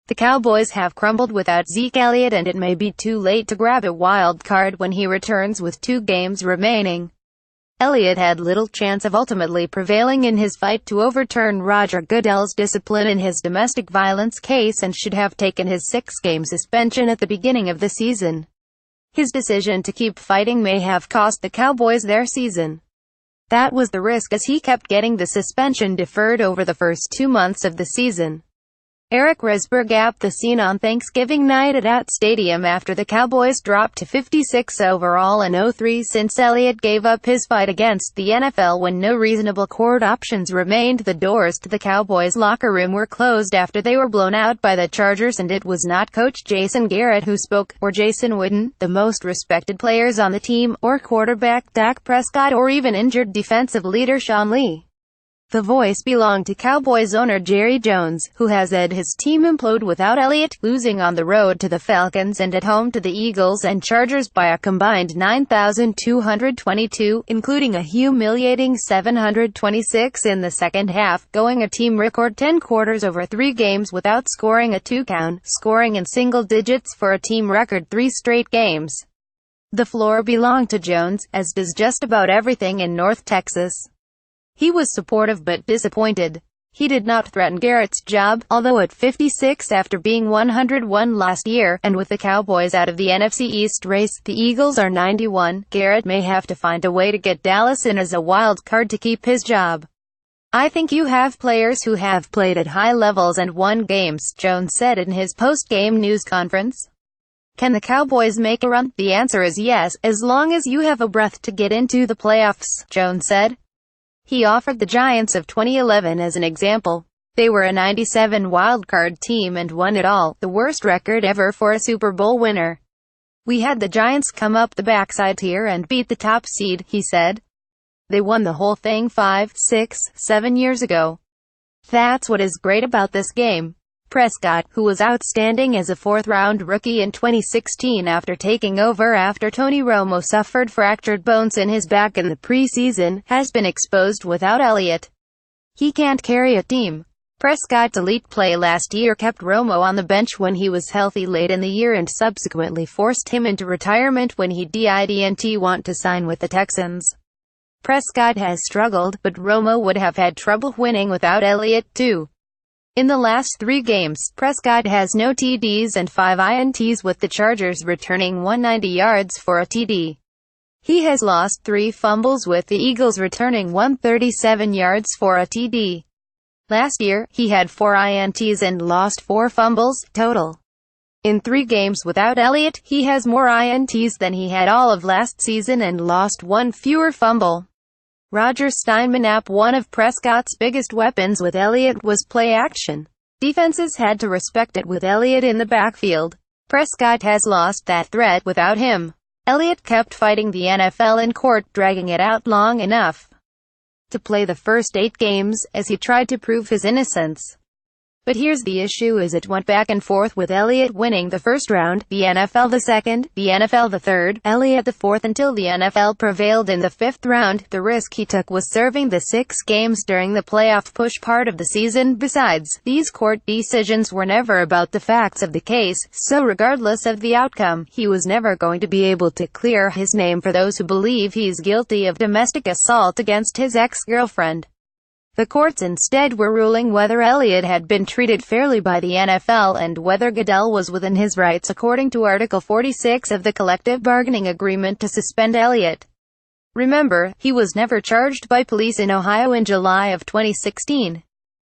The Cowboys have crumbled without Zeke Elliott, and it may be too late to grab a wild card when he returns with 2 games remaining. Elliott had little chance of ultimately prevailing in his fight to overturn Roger Goodell's discipline in his domestic violence case, and should have taken his 6-game suspension at the beginning of the season. His decision to keep fighting may have cost the Cowboys their season. That was the risk, as he kept getting the suspension deferred over the first 2 months of the season. Eric Resberg apped the scene on Thanksgiving night at Stadium after the Cowboys dropped to 56 overall and 0-3 since Elliott gave up his fight against the NFL when no reasonable court options remained. The doors to the Cowboys locker room were closed after they were blown out by the Chargers, and it was not coach Jason Garrett who spoke, or Jason Witten, the most respected players on the team, or quarterback Dak Prescott, or even injured defensive leader Sean Lee. The voice belonged to Cowboys owner Jerry Jones, who has had his team implode without Elliott, losing on the road to the Falcons and at home to the Eagles and Chargers by a combined 9,222, including a humiliating 726 in the second half, going a team record 10 quarters over 3 games without scoring a 2-count, scoring in single digits for a team record 3 straight games. The floor belonged to Jones, as does just about everything in North Texas. He was supportive but disappointed. He did not threaten Garrett's job, although at 56 after being 101 last year, and with the Cowboys out of the NFC East race, the Eagles are 91, Garrett may have to find a way to get Dallas in as a wild card to keep his job. "I think you have players who have played at high levels and won games," Jones said in his post-game news conference. Can the Cowboys make a run? The answer is yes, as long as you have a breath to get into the playoffs, Jones said. He offered the Giants of 2011 as an example. They were a 97 wildcard team and won it all, the worst record ever for a Super Bowl winner. "We had the Giants come up the backside here and beat the top seed," he said. "They won the whole thing 5, 6, 7 years ago. That's what is great about this game." Prescott, who was outstanding as a 4th-round rookie in 2016 after taking over after Tony Romo suffered fractured bones in his back in the preseason, has been exposed without Elliott. He can't carry a team. Prescott's elite play last year kept Romo on the bench when he was healthy late in the year and subsequently forced him into retirement when he didn't want to sign with the Texans. Prescott has struggled, but Romo would have had trouble winning without Elliott too. In the last 3 games, Prescott has no TDs and 5 INTs, with the Chargers returning 190 yards for a TD. He has lost 3 fumbles, with the Eagles returning 137 yards for a TD. Last year, he had 4 INTs and lost 4 fumbles, total. In 3 games without Elliott, he has more INTs than he had all of last season and lost 1 fewer fumble. Roger Steinman apped one of Prescott's biggest weapons with Elliott was play action. Defenses had to respect it with Elliott in the backfield. Prescott has lost that threat without him. Elliott kept fighting the NFL in court, dragging it out long enough to play the first 8 games, as he tried to prove his innocence. But here's the issue: is it went back and forth with Elliott winning the first round, the NFL the second, the NFL the third, Elliott the fourth, until the NFL prevailed in the 5th round. The risk he took was serving the 6 games during the playoff push part of the season. Besides, these court decisions were never about the facts of the case, so regardless of the outcome, he was never going to be able to clear his name for those who believe he's guilty of domestic assault against his ex-girlfriend. The courts instead were ruling whether Elliott had been treated fairly by the NFL and whether Goodell was within his rights according to Article 46 of the collective bargaining agreement to suspend Elliott. Remember, he was never charged by police in Ohio in July of 2016.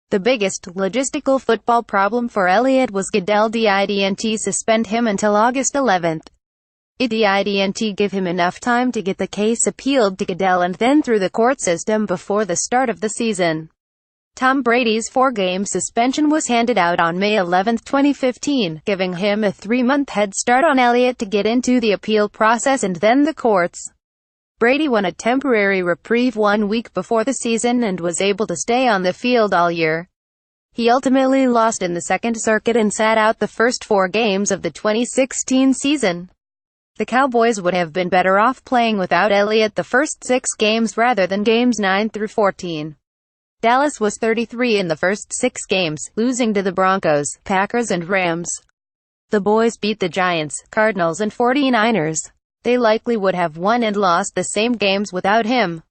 The biggest logistical football problem for Elliott was Goodell didn't suspend him until August 11. It didn't give him enough time to get the case appealed to Goodell and then through the court system before the start of the season. Tom Brady's 4-game suspension was handed out on May 11, 2015, giving him a 3-month head start on Elliott to get into the appeal process and then the courts. Brady won a temporary reprieve 1 week before the season and was able to stay on the field all year. He ultimately lost in the Second Circuit and sat out the first 4 games of the 2016 season. The Cowboys would have been better off playing without Elliott the first 6 games rather than games 9 through 14. Dallas was 33 in the first 6 games, losing to the Broncos, Packers and Rams. The boys beat the Giants, Cardinals and 49ers. They likely would have won and lost the same games without him.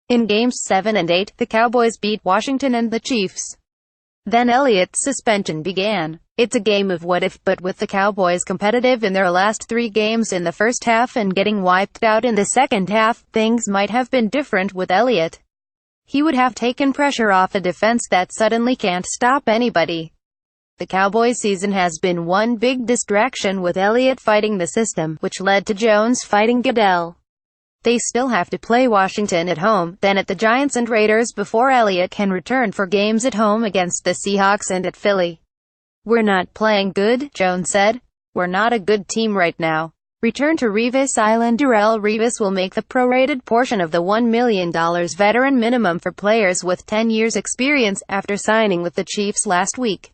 In Games 7 and 8, the Cowboys beat Washington and the Chiefs. Then Elliott's suspension began. It's a game of what if, but with the Cowboys competitive in their last 3 games in the first half and getting wiped out in the second half, things might have been different with Elliott. He would have taken pressure off a defense that suddenly can't stop anybody. The Cowboys season has been one big distraction with Elliott fighting the system, which led to Jones fighting Goodell. They still have to play Washington at home, then at the Giants and Raiders before Elliott can return for games at home against the Seahawks and at Philly. "We're not playing good," Jones said. "We're not a good team right now." Return to Revis Island. Darrelle Revis will make the prorated portion of the $1 million veteran minimum for players with 10 years experience after signing with the Chiefs last week.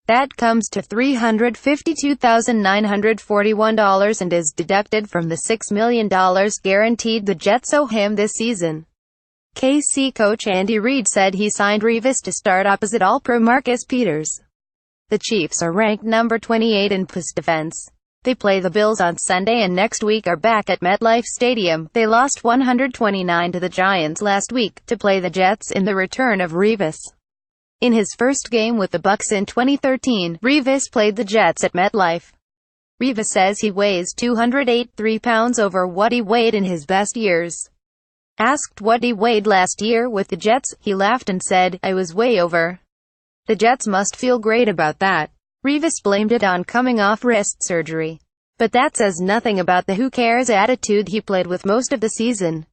That comes to $352,941 and is deducted from the $6 million guaranteed the Jets owe him this season. KC coach Andy Reid said he signed Revis to start opposite All-Pro Marcus Peters. The Chiefs are ranked number 28 in pass defense. They play the Bills on Sunday and next week are back at MetLife Stadium. They lost 129 to the Giants last week to play the Jets in the return of Revis. In his first game with the Bucs in 2013, Revis played the Jets at MetLife. Revis says he weighs 283 pounds over what he weighed in his best years. Asked what he weighed last year with the Jets, he laughed and said, "I was way over. The Jets must feel great about that." Revis blamed it on coming off wrist surgery. But that says nothing about the who cares attitude he played with most of the season.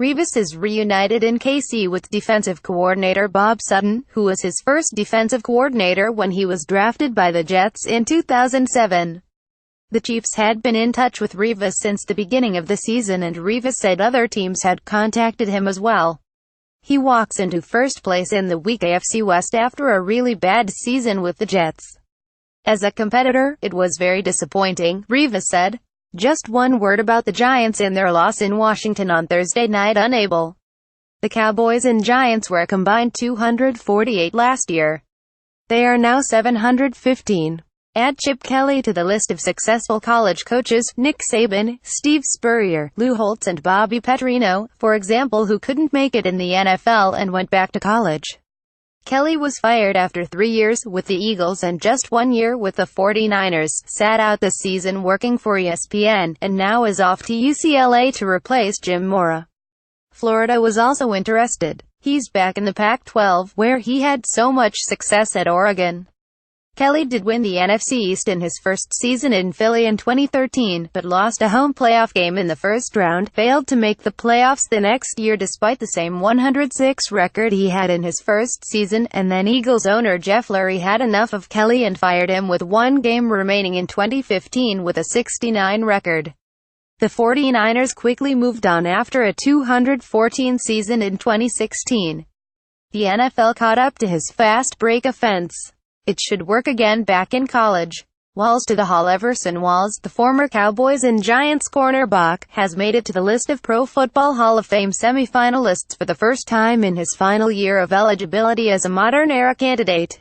Revis is reunited in KC with defensive coordinator Bob Sutton, who was his first defensive coordinator when he was drafted by the Jets in 2007. The Chiefs had been in touch with Revis since the beginning of the season and Revis said other teams had contacted him as well. He walks into first place in the weak AFC West after a really bad season with the Jets. "As a competitor, it was very disappointing," Revis said. "Just one word about the Giants in their loss in Washington on Thursday night. Unable. The Cowboys and Giants were a combined 248 last year. They are now 715. Add Chip Kelly to the list of successful college coaches, Nick Saban, Steve Spurrier, Lou Holtz and Bobby Petrino, for example, who couldn't make it in the NFL and went back to college. Kelly was fired after 3 years with the Eagles and just 1 year with the 49ers, sat out the season working for ESPN, and now is off to UCLA to replace Jim Mora. Florida was also interested. He's back in the Pac-12, where he had so much success at Oregon. Kelly did win the NFC East in his first season in Philly in 2013, but lost a home playoff game in the first round, failed to make the playoffs the next year despite the same 106 record he had in his first season, and then Eagles owner Jeff Lurie had enough of Kelly and fired him with 1 game remaining in 2015 with a 69 record. The 49ers quickly moved on after a 214 season in 2016. The NFL caught up to his fast break offense. It should work again back in college. Walls to the Hall. Everson Walls, the former Cowboys and Giants cornerback, has made it to the list of Pro Football Hall of Fame semifinalists for the first time in his final year of eligibility as a modern-era candidate.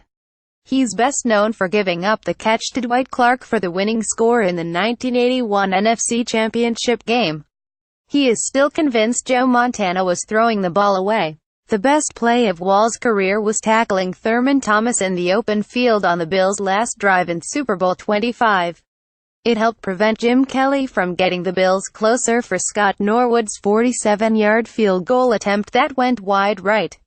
He's best known for giving up the catch to Dwight Clark for the winning score in the 1981 NFC Championship game. He is still convinced Joe Montana was throwing the ball away. The best play of Wall's career was tackling Thurman Thomas in the open field on the Bills' last drive in Super Bowl 25. It helped prevent Jim Kelly from getting the Bills closer for Scott Norwood's 47-yard field goal attempt that went wide right.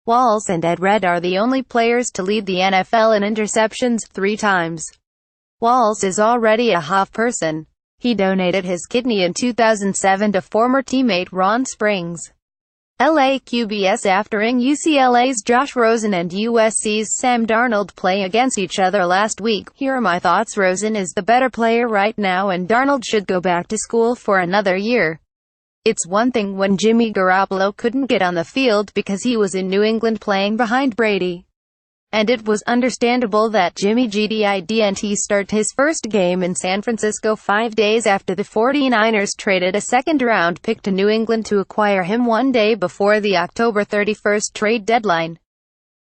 Walls and Ed Reed are the only players to lead the NFL in interceptions 3 times. Walls is already a half person. He donated his kidney in 2007 to former teammate Ron Springs. LAQBS. After UCLA's Josh Rosen and USC's Sam Darnold play against each other last week, here are my thoughts. Rosen is the better player right now and Darnold should go back to school for another year. It's one thing when Jimmy Garoppolo couldn't get on the field because he was in New England playing behind Brady. and it was understandable that Jimmy G didn't start his first game in San Francisco 5 days after the 49ers traded a second-round pick to New England to acquire him one day before the October 31st trade deadline.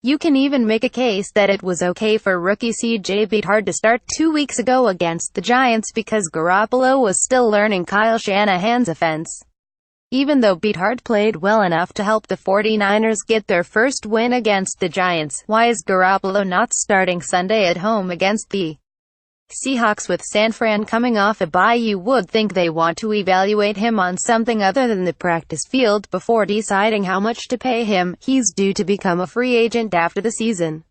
You can even make a case that it was okay for rookie C.J. Beathard to start 2 weeks ago against the Giants because Garoppolo was still learning Kyle Shanahan's offense. Even though Beathard played well enough to help the 49ers get their first win against the Giants, why is Garoppolo not starting Sunday at home against the Seahawks with San Fran coming off a bye? You would think they want to evaluate him on something other than the practice field before deciding how much to pay him. He's due to become a free agent after the season.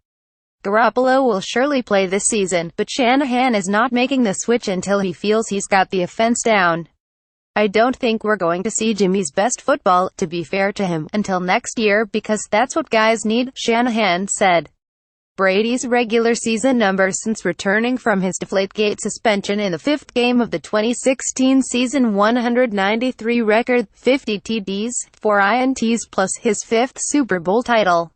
Garoppolo will surely play this season, but Shanahan is not making the switch until he feels he's got the offense down. I don't think we're going to see Jimmy's best football, to be fair to him, until next year because that's what guys need, Shanahan said. Brady's regular season numbers since returning from his Deflategate suspension in the fifth game of the 2016 season: 193 record, 50 TDs, 4 INTs plus his fifth Super Bowl title.